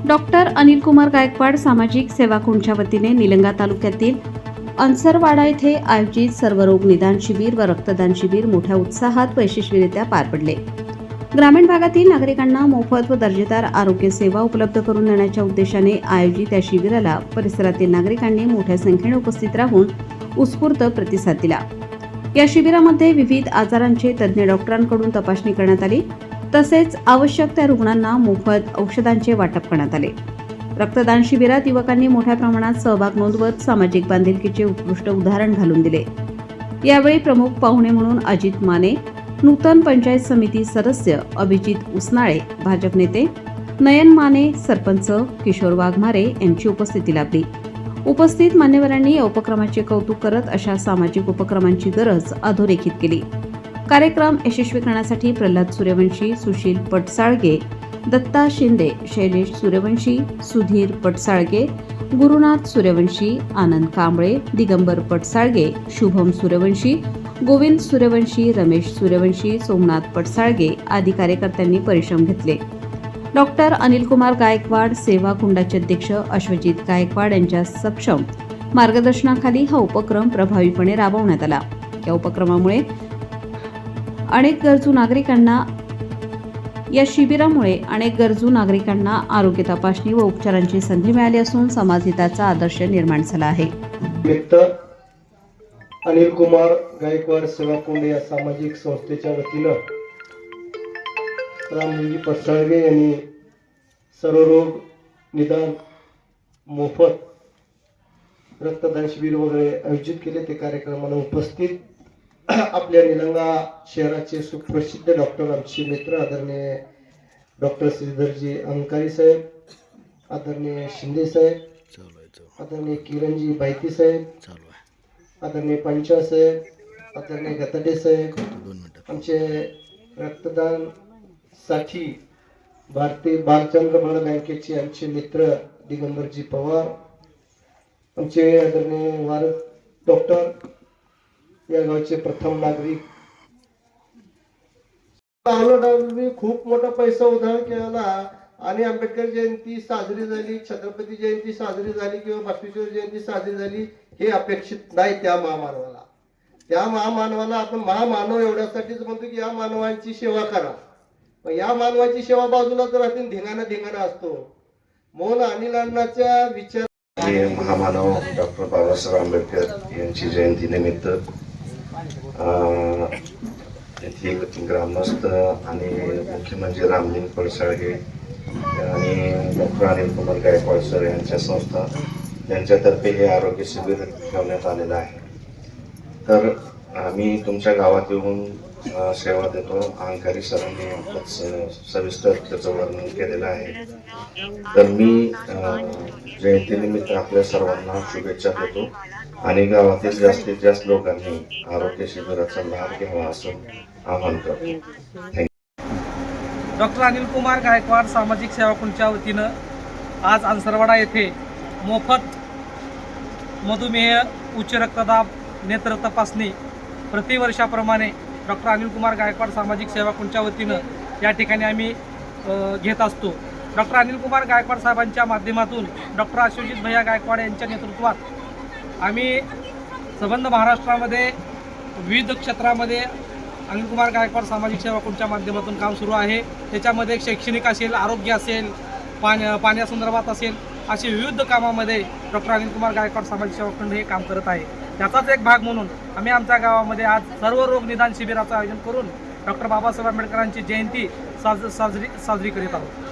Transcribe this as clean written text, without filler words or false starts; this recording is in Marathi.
डॉक्टर अनिल कुमार गायकवाड सामाजिक सेवा कुंडच्या वतीने निलंगा तालुक्यातील अनसरवाडा येथे आयोजित सर्वरोग निदान शिबिर व रक्तदान शिबिर मोठ्या उत्साहात व यशस्वीरित्या पार पडले. ग्रामीण भागातील नागरिकांना मोफत व दर्जेदार आरोग्य सेवा उपलब्ध करून देण्याच्या उद्देशाने आयोजित या शिबिराला परिसरातील नागरिकांनी मोठ्या संख्येने उपस्थित राहून उत्स्फूर्त प्रतिसाद दिला. या शिबिरामध्ये विविध आजारांचे तज्ज्ञ डॉक्टरांकडून तपासणी करण्यात आली. तसेच आवश्यक त्या रुग्णांना मोफत औषधांचे वाटप करण्यात आले. रक्तदान शिबिरात युवकांनी मोठ्या प्रमाणात सहभाग नोंदवत सामाजिक बांधिलकीचे उत्कृष्ट उदाहरण घालून दिले. यावेळी प्रमुख पाहुणे म्हणून अजित माने, नूतन पंचायत समिती सदस्य अभिजित उसनाळे, भाजप नेते नयन माने, सरपंच किशोर वाघमारे यांची उपस्थिती लाभली. उपस्थित मान्यवरांनी या उपक्रमाचे कौतुक करत अशा सामाजिक उपक्रमांची गरज अधोरेखित केली. कार्यक्रम यशस्वी करण्यासाठी प्रल्हाद सूर्यवंशी, सुशील पटसाळगे, दत्ता शिंदे, शैलेश सूर्यवंशी, सुधीर पटसाळगे, गुरुनाथ सूर्यवंशी, आनंद कांबळे, दिगंबर पटसाळगे, शुभम सूर्यवंशी, गोविंद सूर्यवंशी, रमेश सूर्यवंशी, सोमनाथ पटसाळगे आदी कार्यकर्त्यांनी परिश्रम घेतले. डॉक्टर अनिल कुमार गायकवाड सेवा कुंडाचे अध्यक्ष अश्वजित गायकवाड यांच्या सक्षम मार्गदर्शनाखाली हा उपक्रम प्रभावीपणे राबवण्यात आला. या उपक्रमामुळे अनेक गरजू नागरिकांना आरोग्य तपासणी व उपचारांची संधी मिळाली असून समाजहिताचा आदर्श निर्माण झाला आहे. अनिल कुमार गायकवाड सेवा कुंड या सामाजिक संस्थेच्या वतीनं रामजी पटसाळगे यांनी सर्वरोग निदान मोफत रक्तदान शिबिर वगैरे आयोजित केले. ते कार्यक्रमाला उपस्थित आपल्या निलंगा शहराचे सुप्रसिद्ध डॉक्टर आमचे मित्र आदरणीय डॉक्टर श्रीधरजी अंकारी साहेब, आदरणीय शिंदे साहेब, आदरणीय किरणजी बायती साहेब, आदरणीय पंचा साहेब, आदरणीय गतडे साहेब, आमचे रक्तदान साठी भारतीय बालचंद्र बळ बँकेचे आमचे मित्र दिगंबरजी पवार, आमचे आदरणीय वारद डॉक्टर, या गावचे प्रथम नागरिक, खूप मोठा पैसा उधार केला आणि आंबेडकर जयंती साजरी झाली, छत्रपती जयंती साजरी झाली किंवा बसवेश्वर जयंती साजरी झाली हे अपेक्षित नाही. त्या महामानवाला आपण महामानव एवढ्यासाठीच म्हणतो की या मानवांची सेवा करा. या मानवाची सेवा बाजूला तर राहतील धिंगाणा असतो. म्हणून अनिल अण्णाच्या विचार महामानव डॉक्टर बाबासाहेब आंबेडकर यांची जयंती निमित्त येथील ग्रामस्थ आणि मुख्य म्हणजे रामजी पडसाळगे आणि डॉक्टर अनिल कुमार गायकवाड सर यांच्या संस्था यांच्यातर्फे हे आरोग्य शिबिर ठेवण्यात आलेलं आहे. तर आम्ही तुमच्या गावात येऊन सेवा देतो. अंकारी सरांनी सविस्तर त्याचं वर्णन केलेलं आहे. तर मी जयंतीनिमित्त आपल्या सर्वांना शुभेच्छा देतो आणि गावातील जास्तीत जास्त लोकांनी आरोग्य शिबिराचा लाभ घ्यावा असं आवाहन करतो. डॉक्टर अनिल कुमार गायकवाड सामाजिक सेवा कुंडच्या वतीनं आज अनसरवाडा येथे मोफत मधुमेह, उच्च रक्तदाब, नेत्र तपासणी प्रतिवर्षाप्रमाणे डॉक्टर अनिल कुमार गायकवाड सामाजिक सेवा कुंडच्या वतीनं या ठिकाणी आम्ही घेत असतो. डॉक्टर अनिल कुमार गायकवाड साहेबांच्या माध्यमातून डॉक्टर अश्वजित भैया गायकवाड यांच्या नेतृत्वात आम्ही संबंध महाराष्ट्रामध्ये विविध क्षेत्रामध्ये अनिल कुमार गायकवाड सामाजिक सेवा कुंडच्या माध्यमातून काम सुरू आहे. त्याच्यामध्ये शैक्षणिक असेल, आरोग्य असेल, पाण्यासंदर्भात असेल, असे विविध कामामध्ये डॉक्टर अनिल कुमार गायकवाड सामाजिक सेवा कुंड हे काम करत आहे. त्याचाच एक भाग म्हणून आम्ही आमच्या गावामध्ये आज सर्व रोग निदान शिबिराचं आयोजन करून डॉक्टर बाबासाहेब आंबेडकरांची जयंती साजरी करीत आहोत.